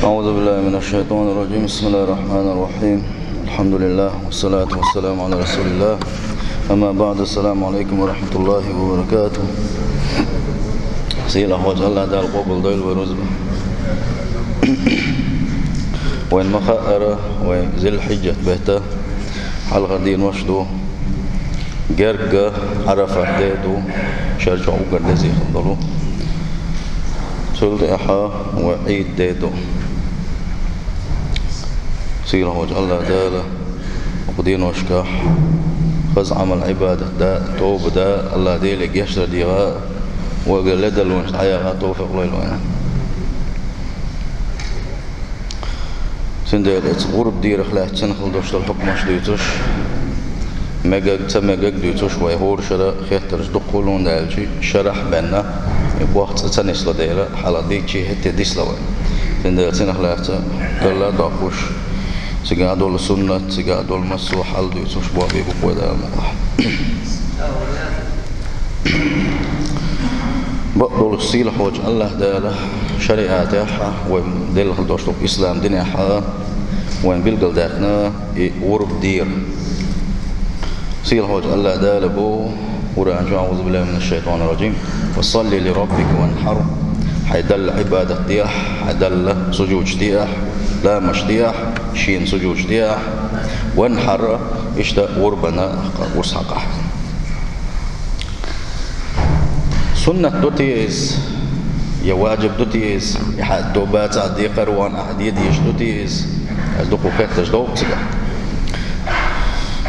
أعوذ بالله من الشيطان الرجيم. بسم الله الرحمن الرحيم. الحمد لله والصلاة والسلام على رسول الله. أما بعد، السلام عليكم ورحمة الله وبركاته. سيلا حوج الله دال قبل ديل ورزبه وين مخأرة وين ذي الحجة بهتا حلقة دين وشدو جرجة عرفة ديدو شرجع وقر دزي خضلو سلد أحا وعيد ديدو سيلا حوج الله دال وقدين وشكاح خز عمل عبادة دا توب دا الله ديلك يشتر ديغا وقال لدى الونش عياغا توفق ليلوين سندالت غرب دير خلاح تنخل دوشت الحكم شديتوش مجاج ديتوش ويهور شرا خيترش دقولون دالشي شرح بنا بوقت تنسلا ديلا حالا ديكشي هتي ديسلا وين سندالت سنخلاح قال لا داقوش سيقعدوا السنة سيقعدوا المسوح حال ديتوش بوابي بقوة دا المقاح بقول السيل حوج الله داله شريعات يحا وين دل خلدوشتو إسلام دين يحا وين بيلقل داخنا ورب دير سيل حوج الله داله بو ورانجو أعوذ بالله من الشيطان الرجيم وصلي لربك وانحر حيدل عبادة دياح حيدل سجوج دياح لا مش دياح شين سجوج دياح وانحر اشتا وربنا وسحقه سنة دوتيز يا واجب دوتيز يحد دوبات عدي قروان أحديد يش دوتيز دوكو كتش دوبتك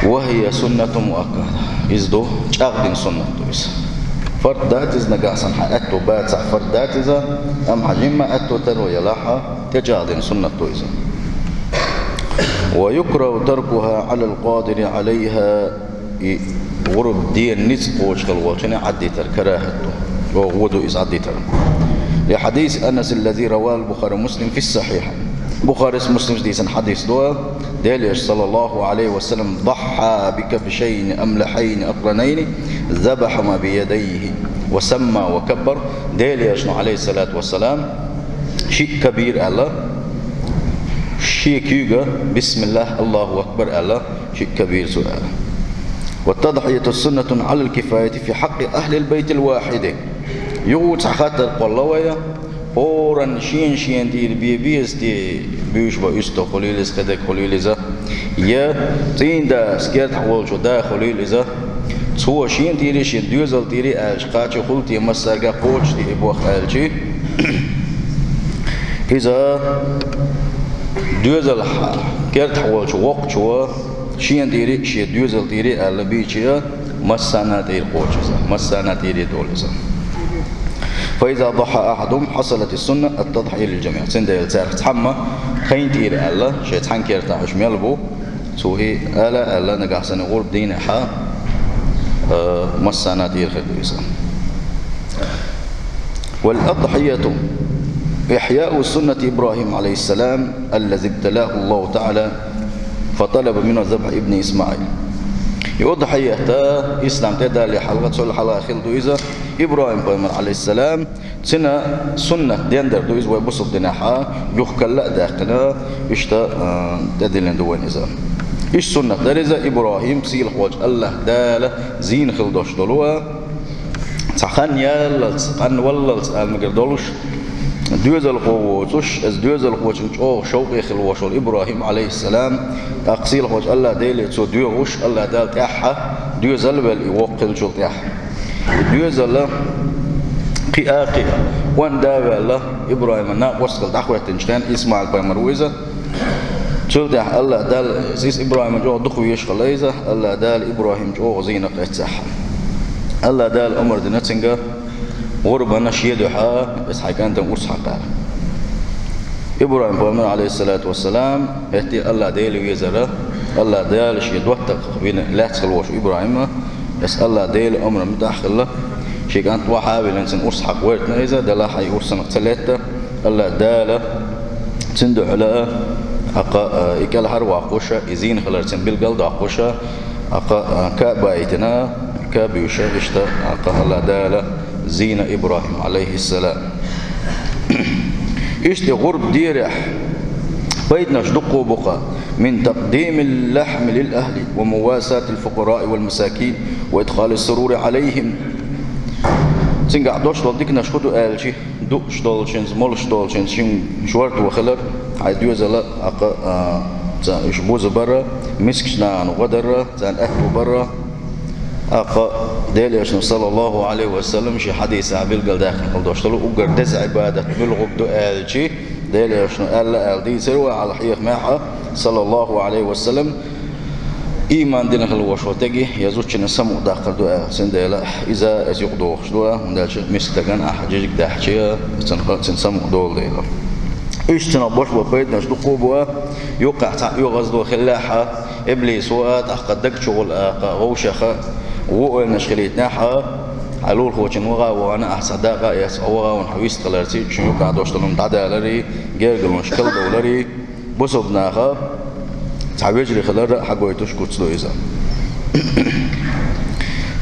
وهي سنة مؤكدة إزدو شاغدين سنة دويس فرد داتز نقاسن حقتو باتع فرد داتزا أم حجمة أتو ترو يلاحا تجاغدين سنة دويس ويكره تركها على القادر عليها غرب دين نسقوش كالواتنا عدي كراهته وغدو إز عدي لحديث أنس الذي رواه البخاري ومسلم في الصحيح بخاري مسلم ديسن حديث دوا ديليش صلى الله عليه وسلم ضحى بكبشين أملحين أقرنين ذبح ما بيديه وسمى وكبر ديليش عليه الصلاة والسلام شيء كبير الله شيء كيوغا بسم الله الله أكبر الله شيء كبير سؤال والتضحية السنة على الكفاية في حق أهل البيت الواحد يوت خاطر قلوية أوران شين دير بيبيز دي بيوش بايستو خليلز خدك خليلزا يا تين دا سكيرت حوالشو دا خليلزا سوى شين ديري شين دوزل ديري ألش قاتش خلتي مسارقا قوش دي إبوخ ألشي إذا دوزل كيرت حوالشو وقتشو شين ديري شين دوزل ديري ألا بيشيا مسانا دير قوشزا مسانا ديري دولزا فإذا ضحى أحدهم حصلت السنة التضحية للجميع سنده يلتارك تحمى خين دير ألا شيء تحنكير تحش ميلبو سوهي ألا نقاحسن غرب دين حا مسانا دير خدويسا والأضحية إحياء سنة إبراهيم عليه السلام الذي ابتلاه الله تعالى فطلب منه ذبح ابن إسماعيل يضحي تا إسلام تدا لحلقة سؤال حلقة خلدو إذا إبراهيم عليه السلام سنة ديندر دو إذا ويبصد دناحا يخكل لا داخلنا يشتا تدلين دوين إذا إيش سنة دار إذا إبراهيم سيل حواج الله دالة زين خلدوش دلوها تخان يالا تخان والله المقردولوش دوزل قوتش از دوزل قوتش او شوقي خلوش ابراهيم عليه السلام اقصيل قوت الله ديلي تو دوش الله دال تاعها دوزل بل يوقل شو تاع دوزل قياقي وان داب الله ابراهيم نا وصل دعوه تنشتان اسماعيل بمرويزه شو تاع الله دال سيس ابراهيم جو دخو يشغل ايزه الله دال ابراهيم جو زينه تاعها الله دال عمر دنتنجا غربنا شيدها بس حكان تنقص حقها إبراهيم عليه الصلاة والسلام يهتي الله ديل ويزره الله ديل شيد وقتك بين لا تخلوش إبراهيم بس الله ديل أمر متأخر شيء كانت وحابل إنسان قص حق ورتنا إذا دلا حي قصنا ثلاثة الله دال تندع على إكل هروا قشة إزين خلر تنبيل قلد قشة كبايتنا كبيوشة إشتا الله دال زين إبراهيم عليه السلام إشتي غرب ديرح بيدنا شدقوا بقى من تقديم اللحم للأهل ومواساة الفقراء والمساكين وإدخال السرور عليهم. سنقع دوش دولديك نشخدو آلشي دوش دولشنز مولش دولشنز شوارت وخلر عايز يوزلا يشبوز برا مسكشنا وغدر زان أهل برا ديل يشن صلى الله عليه وسلم شي حديث عبيل قال داخل قال دوش طلو أقر دز عبادة بالغبدو آلشي ديل يشن آل دي سروا على حيخ معها صلى الله عليه وسلم إيمان دينك الوشو تجي يزوجنا سمو داخل دعاء سندلا إذا يقدو خشوا مندالش مستكان أحجيك دحشيا سنسمو دول ديلا إيشتنا بوش ببيت نشدو قوبوا يوقع يغزدو خلاحة إبليس وقت أخدك شغل غوشخة وقل نشغليتناحة علول خوشن وغا وانا أحصداقا يسعوها ونحويست قلرسي شن يوقع دوشتلهم تعدالري جيرقل ونشكل دولري بصبناها تعبير خلال حقويتوش كوتسلو إذا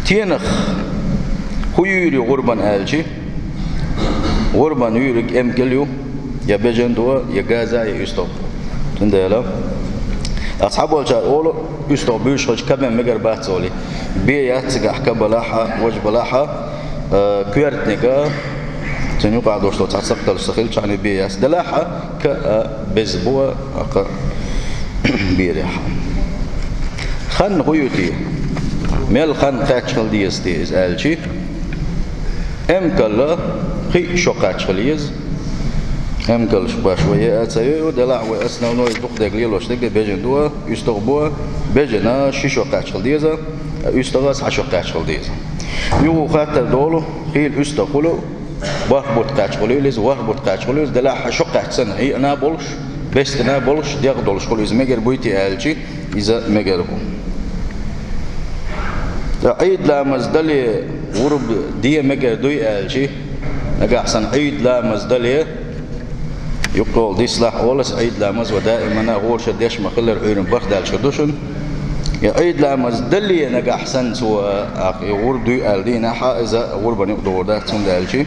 تينخ هو يوري غربان آلشي غربان يوريك كليو يا بجندوا يا غازا يا يستوب تندلا أصحاب والجار أولو يستوب بيشخش كمان مجر باتسولي بيات سجح كبلاحة وج بلاحة كيرتنيكا تنيو قاعدوش لو تعصقتل السخيل شعني بياس دلاحة كبزبوا بيريحة خن غيوتي ميل خن قاتشل ديستي إز آلشي كلا خي شو قاتشل يز كلا شبا شوية أتسيو دلع وأسنا ونوي دق دقليل وشتك بيجن دوا يستغبوا بيجنا شو قاتشل ديزا يستغاس عشو قاتشل ديزا يو خاطر دولو خي الأستغلو وهبط قاتشل يز وهبط قاتشل يز دلع شو قاتشل هي أنا بولش بس أنا بولش ديق دولش كل إذا مجر بويتي آلشي إذا مجربو عيد لا مزدلي ورب دي مجر دوي آلشي نجا أحسن عيد لا مزدلي يقول دي سلاح أولس عيد لا مز ودائما أنا غور شديش ما خلر عيرن برد على شدوشن عيد لا مزدلي نجا أحسن سوى ورب دوي آل دي نحا إذا ورب نقدر ده تون آلشي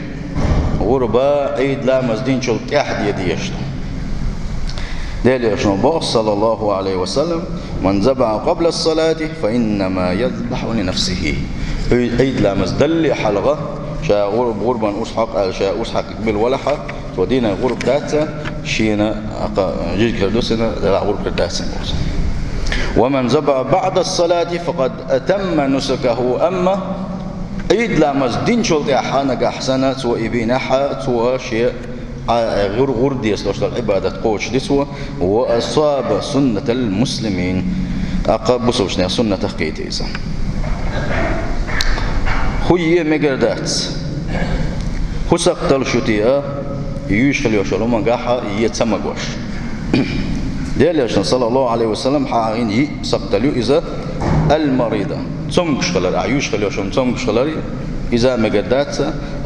ورب عيد لا مزدين شل كحد يديش ديل يشنو صلى الله عليه وسلم من ذبح قبل الصلاة فإنما يذبح لنفسه عيد لامز دل حلقة شاء غربا أسحق شاء أسحق بالولحة ودينا غرب داتا شينا جيج كردوسنا دلع غرب داتا ومن ذبح بعد الصلاة فقد أتم نسكه أما عيد لامز دين شلت أحانك أحسنة سوى إبينها سوى شيء غير ديس لوش العبادة قوش ديسوا وأصاب سنة المسلمين أقاب بسوشنا سنة تحقيتيزا خوية مقردات خسقتل شتيا يشخل يوشلو منقاحا يتسمقوش دياليشن صلى الله عليه وسلم حاين سقتلو إذا المريضة تسمقش خلال عيوش خل يوشلو تسمقش خلال إذا مقردات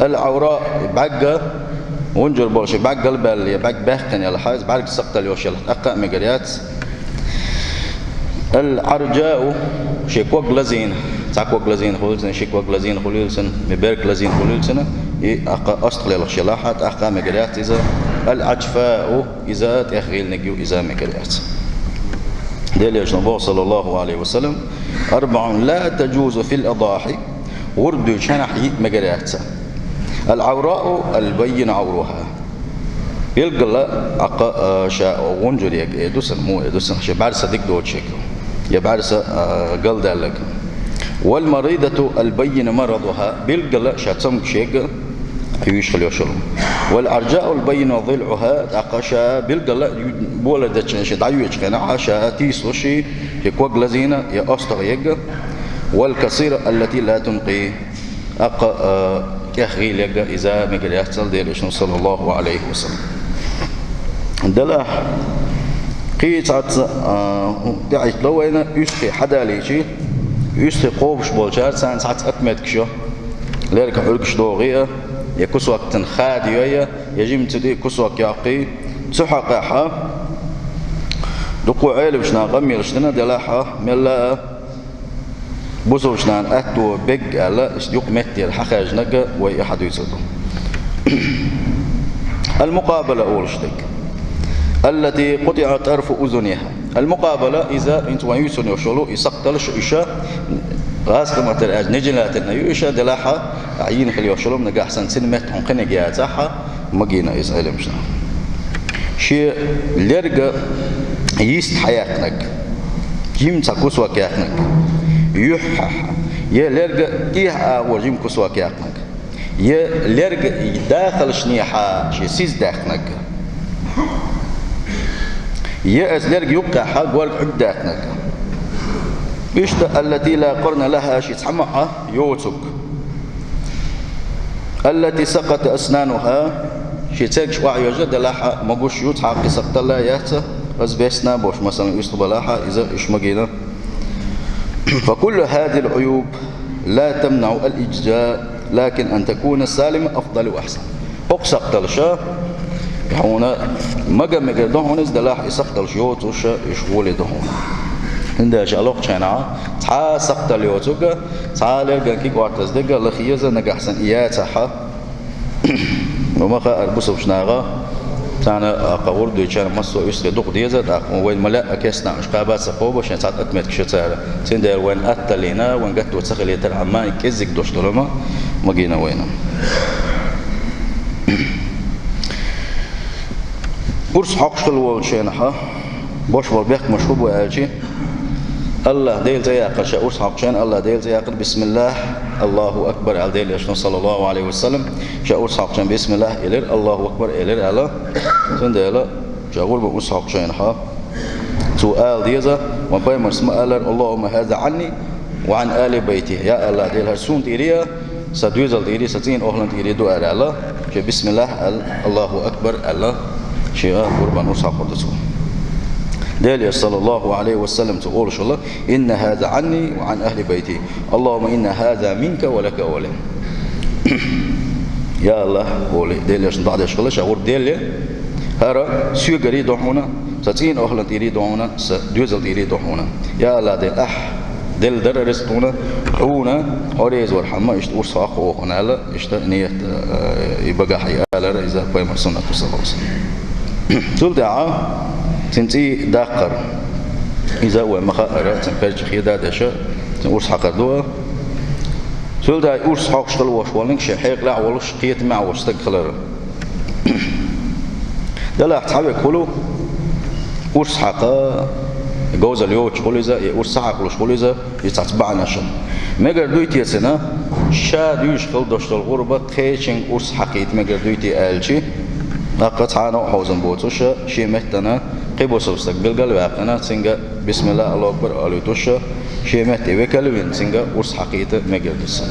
العوراء بعقة ونجر بولش بعد قلب اللي بعد بحكن يلا حاز بعد سقط اليوش يلا أقا مجريات العرجاء شيكوك لزين تعكوك لزين خليلسن شيكوك لزين خليلسن مبارك لزين خليلسن أقا أستقل يلا شلاحات أقا مجريات إذا العجفاء إذا تأخيل نجيو إذا مجريات ديل يجنبه صلى الله عليه وسلم 4 لا تجوز في الأضاحي ورد شنحي مجريات العوراء البين عورها يلقى أقا شاء ونجر يدوسن مو يدوسن شيء بعرس ديك دوت شكل يبعرس قل ذلك والمريضة البين مرضها بيلقى شاء تسمك شيء يشغل يشرب والأرجاء البين ضلعها أقا شاء بيلقى بولد شيء دعيوش كنا شاء تيسو شيء يكوك لزينة يأستغ يجا والكثيرة التي لا تنقي أقا يخيل يجا إذا مقل يحصل ديالشن صلى الله عليه وسلم دلا قيتات دعيت لو أنا يسقي حدا ليشي يسقي قوبش بولشار سان ساعات أتمت كشو لذلك حلقش دوغية يكس وقت خادية يجب تدي كس وقت يعقي تحققها دقوا عيل بشنا غمي لشنا دلاحة ملا بوزوجنان أتو بيج على يق متي الحخاج نجا ويحد يصدق المقابلة أول شيء التي قطع طرف أذنها. المقابلة إذا أنت ويسون يشلو يسقطلش إشاء غاز كما تلاج نجلات النيوشة دلاحة عين خلي يشلو من جاحسن سنمت عنقنا جاتها مجينا يسأل مشنا شيء لرجع يست حياتك جيم تكوس وكياتك يح يا لرجع تيها وجيم كوس وكياتك يا لرجع داخل شنيحة شيء سيز داخلك يا أزلرج يبقى حق ورق عداتك بيشت التي لا قرن لها شيء تحمقها يوتك التي سقط أسنانها شيء تكش وعي جد لها مجوش يوت حق سقط الله يهته أزبسنا بوش مثلا يستبلها إذا إيش مجينا. فكل هذه العيوب لا تمنع الإجزاء لكن أن تكون سالمة أفضل وأحسن. أقسق تلشا هنا مجمع دهون إزدلاح يسقط الشيوت وش يشغل دهون. عندها شالوق شناع تا سقط اليوتوك تا لرجع كي قارتز دقة لخيزة نجح حسن إياتها وما خا أربص بشناغا تانا أقول دويشان مصو يسقي دوق ديزة وين ملا أكيسنا مش قابات سقوب وشان ساعات أتمت كشتار تندر وين أتلينا وين قت وتسخلي تلعمان كزك دوش دلما مجينا وينه. ورس حقش الوال شينها باش والبيك مشروب وأجي الله ديل زياقل شاورس حقشان الله ديل زياقل بسم الله الله أكبر على ديل يشنا صلى الله عليه وسلم شاورس حقشان بسم الله إلير الله أكبر إلير على تنديلا شاور بوس حقشان ها سؤال ديزا وباي مسمى اللهم هذا عني وعن آل بيتي يا الله ديل هرسون تيريا سدويزل تيري ستين أهلن تيري دعاء الله بسم الله الله أكبر الله شيء قربان وصحاب قدسه دالي صلى الله عليه وسلم تقول شو الله إن هذا عني وعن أهل بيتي اللهم إن هذا منك ولك أولا يا الله قولي دالي عشان بعد شغله شغور دالي هرا سيو قري دوحونا ستين أهلا تيري دوحونا دوزل تيري دوحونا يا الله دل دل درستونا عونا أريز ورحمة إشت أرصاق وخنا لا إشت نية يبقى حياة لا إذا قيم السنة صلى الله عليه وسلم تقول دعاء تنتي داقر إذا هو مخاطر تنفرج خيدا دشة تنورس حقر دوا تقول دعاء أورس حق شغل وشوالنك شحيق لا ولش قيت مع وستقلر ده لا تحبك كله أورس حقا جوز اليوم شغل إذا أورس حق ولا شغل إذا يتتبعنا شن ما قدرتي سنة شاد يشغل دشت الغربة خيشين أورس حقيت ما قدرتي ألشي قطعنا حوزن بوتوش شيء مهتنا قبوس استقبل قلبنا سنجا بسم الله الله أكبر ألوتوش شيء مهت وكلوين سنجا ورس حقيقة مجلس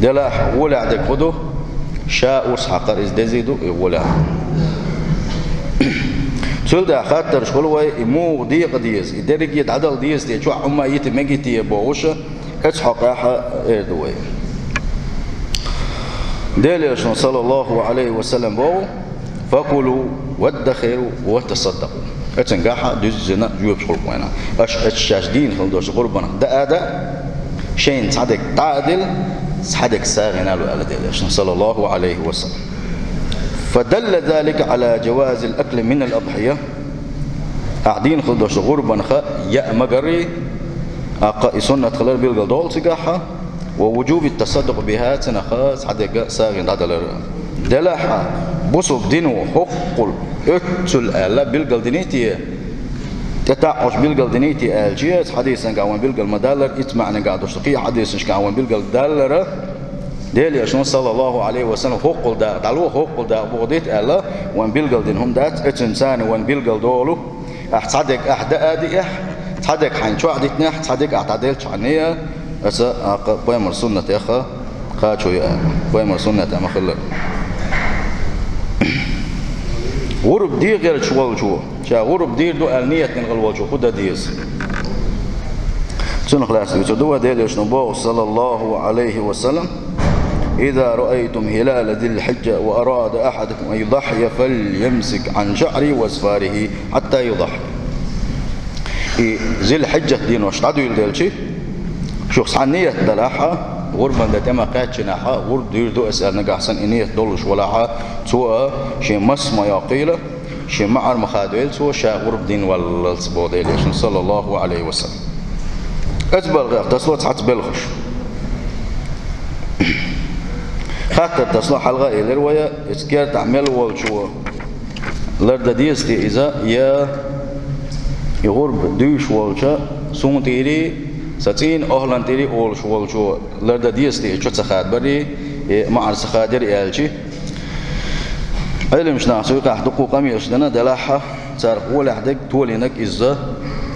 دلا ولا عندك خدو شاء ورس حقر إز دزيدو ولا سول ده خاطر شغل واي مو ضيق ديز يدرك يتعدل ديز تي شو عما يتمجتي بوش أتحققها إردوي دلا صلى الله عليه وسلم بو فكلوا وادخروا وتصدقوا اتنجاح دزنا جوب شغلنا اشاشدين خلدوش قربنا ده شين صدق تعدل صدق ساغنا له على دليل صلى الله عليه وسلم. فدل ذلك على جواز الاكل من الاضحيه قاعدين خلدوش قربنا يا مجري اقا سنه خلال بالقدول تجاحها ووجوب التصدق بها تنخا صدق ساغنا دلر دلها بصوب دينو حقل اتل الا بالقلدنيتي تتعش بالقلدنيتي الجيت حديثا قاوان بالقل مدالر اتمعنا قاعد اشتقي حديثا قاوان بالقل دالر ديلي عشان صلى الله عليه وسلم حقل دا دالو حقل دا بوديت الا وان بالقل دينهم دات اتنسان وان بالقل دولو احصدق احدادي صدق حين شو عدتنا صدق اعتدل شعنيه اسا قيم سنه يا اخا خاچو يا قيم سنه ما خلل غرب دير غير شوال شو شا غرب دير دو النية نغلوا شو خدا ديز شنو خلاص بتدوا ديل شنو صلى الله عليه وسلم إذا رأيتم هلال ذي الحجة وأراد أحدكم أن يضحي فليمسك عن شعره وأسفاره حتى يضحي ذي الحجة دين وش عدو يلدل شيء شو صنية دلاحة غربا دتما قاتشناها غرب دير دو اسال نجا حسن انيه دولش ولا سوء شيء مسما يقيله شي معر مخادويل سو شا غرب دين والصبوديل صلى الله عليه وسلم أتبلغ تصلت حتى بلغش خاطر تصلح حلقة إلى رواية إسكير تعمل والشوا لرد ديستي إذا يغرب دوش والشا سون تيري ستين أهلان تيري أولش والشوا لرد ديستي شو تسخاد بري مع السخادر إلشي علم شنا سوي قاعد دقوق أميش لنا دلاحة صار ولا حدك تولينك إذا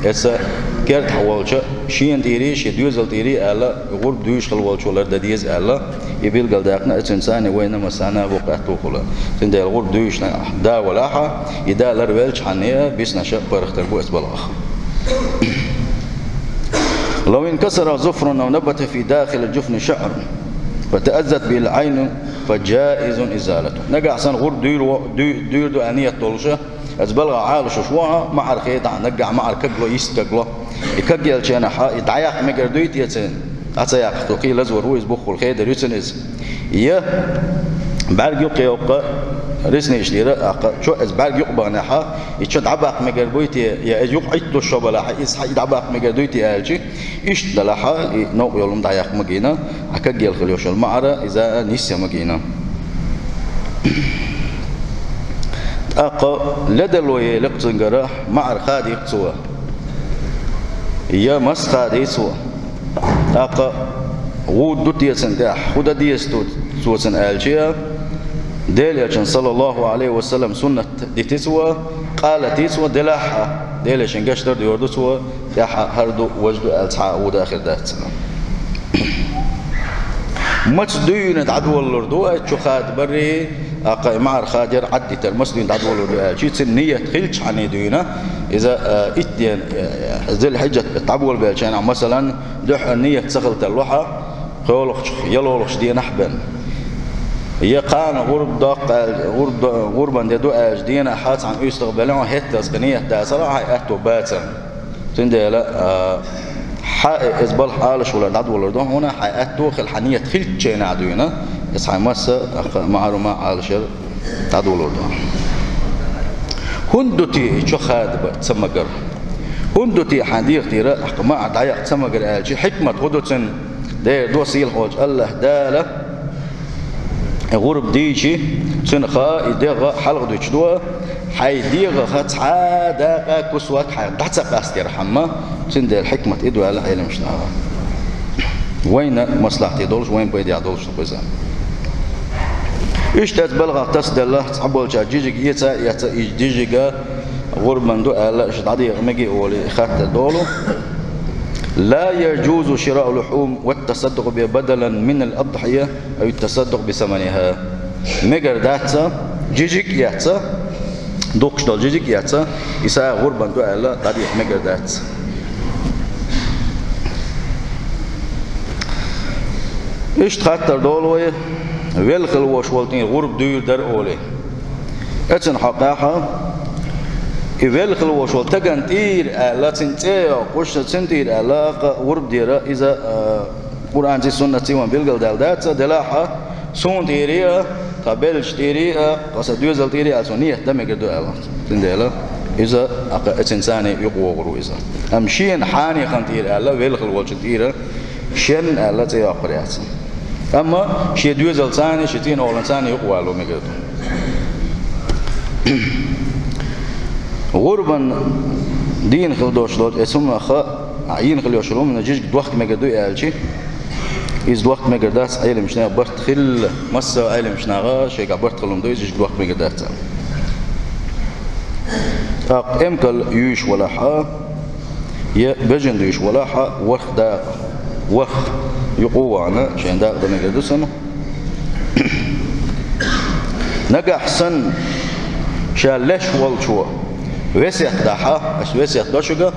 إذا كرت حوالشة شين تيري شي دوزل تيري ألا يغرب دوش خلوالشوا لرد ديز ألا يبيل قلداقنا إنسان وين مسانا وقعت وخلا تندي الغرب دوش دا ولاحة يدا لرويلش حنية بيسنا شق برختر بو اسبلاخ لو انكسر ظفر أو نبت في داخل الجفن شعر فتأذت بالعين فجائز إزالته نجا أحسن غرب دير دو أنية طولشة أزبلغ عالش شوها مع الخيط نجا مع الكجلو يستجلو يكجل شيء حا يتعيق مجردويت يتسن أتسيق توقي لزور هو يسبخ الخيط ريسنز يه بعد يقى رسني يشتري شو أزبال يقبل نحا يشد عباق مجردويت يا يقعد الشبلة إس حيد عباق مجردويت ألشي إيش دلحا نوع يوم تعيق مجينا أكجل خليوش المعرة إذا نسي مجينا لدلوي لقتنجرة مع خادي قصوى يا مس خادي سوى ود تيسندح ود ديستود سوسن ألشيا دليل صلى الله عليه وسلم سنة تسوى قال تسوى دلحة دليل شنقشتر ديوردو سوى يح هردو وجدو ألتحا وداخل ذات مسدين عدو اللردو أتشو خاد بري مع خادر عدي المسدين عدو اللردو شيء النية خلش عن دينا إذا إتين ذي الحجة تعبول بالشان مثلا دح النية تسخلت اللوحة خولخ يلولخ دي نحبن يقان غرب دق غربا دو أجدينا حاس عن يستقبلون هتا سكنية تأثر أهتو باتا تندي لا إزبال حالش ولا عدو ولا دون هنا حياتو خل حنية خلت شيء عدونا يصحى مسا معلومة على شر عدو ولا دون هندتي شو خاد تسمجر هندتي حديق تيرا ما دعيق تسمجر ألشي حكمة هندتن ده دو سيل حوج الله داله غرب ديشي سنخا يدغ حلق دوش دوا حيديغ خطعا داقا كسوات حيدعتا قاستي رحمة سند الحكمة إدو على علم شنعها وين مصلحتي دولش وين بيدي عدولش نقوزا إيش تتبلغ تصد الله تعبول جا جيجيك يتا جيجيك غرب من دو ألا إيش تعدي مجي أولي خات دولو لا يجوز شراء اللحوم والتصدق بدلا من الأضحية أو التصدق بثمنها مجر داتsa جيجيك ياتsa دوكش دول جيجيك ياتsa إسا غربان دو ألا تاريخ مجر داتsa إيش تخطر دولوي ويلخل وشوالتين غرب دير در أولي أتن حقاها يفعل وشول تجن تير لا تنتهي قش تنتير لا غرب ديرا إذا قرآن زي سنة تيوان بيلقى دالدات دلاحة سون تيريا قبلش تيريا قصد يوزل تيريا سونية دم يقدر الله تندلا إذا إنسان يقوى غرو إذا أمشين حاني خنتير الله ويلخل وش تيرا شن الله تياقريات أما شيء يوزل ثاني شتين أول إنسان يقوى له مقدر غربا دين خلدوش لود اسمه خا عين خليوش لهم من جيج دوقت مقدو يالشي إز دوقت مقداس عيل مشنا برت خل مسا عيل مشنا غا شيء برت خلهم دو جيج دوقت مقداس أمكل يوش ولا حا يبجن يوش ولا حا وخ دا وخ يقوى عنا شين دا ده مقدو سنو نجا حسن شالش والشوا وسيت دحا اش وسيت دشجا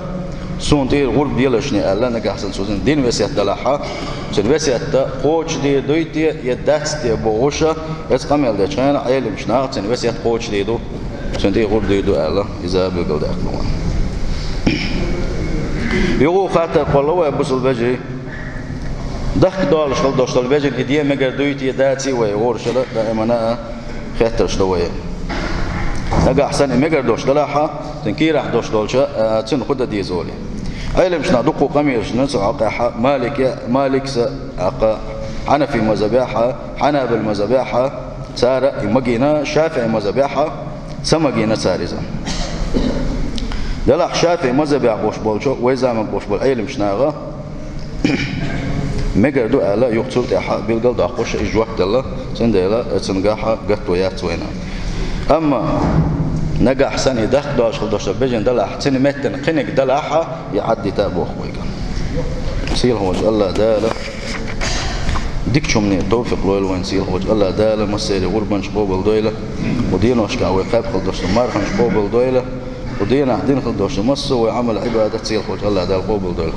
سونتير غرب ديالشني الله نجا حسن سوزن دين وسيت دلحا سن وسيت قوش دي دويتي يدات دي بوشا اسقمل ده كان عيل مش ناقص وسيت قوش دي دو سنتي غرب دي دو الله اذا بقول ده يو خاطر قالوا ابو البجري دخ دال شغل داشت البجري هديه مگر دويتي داتي ويغور شلا دائما خاطر شويه نجا أحسن مجر دوش دلاحة تنكير أح دوش دولشة تن خد دي زولي علم شنا دقو قميش نسوا عقاحة مالك عقا حنفي مذبيحة حنابل مذبيحة سارة مجينا شافعي مذبيحة سمجينا سارزة دلاح شافعي مذبيح بوش بولشو ويزامن بوش بول علم شناغا مجر دو ألا يقتل تاحة بالقل داقوش إجواك دلا سندلا تنجاحة قطويات وينا أما نجا أحسن يدخ داش خداش بيجن دلا أحسن متن قنك دلاحة يعدي تابو خويك سيل هو الله دالا ديك شو من توفيق لويل وين سيل هو الله دالا مسيري غربان شبوبل دويلة ودينا وشكا وقاب خداش مارخن شبوبل دويلة ودينا حدين خداش مصو وعمل عبادة سيل هو الله دالا قوبل دويلة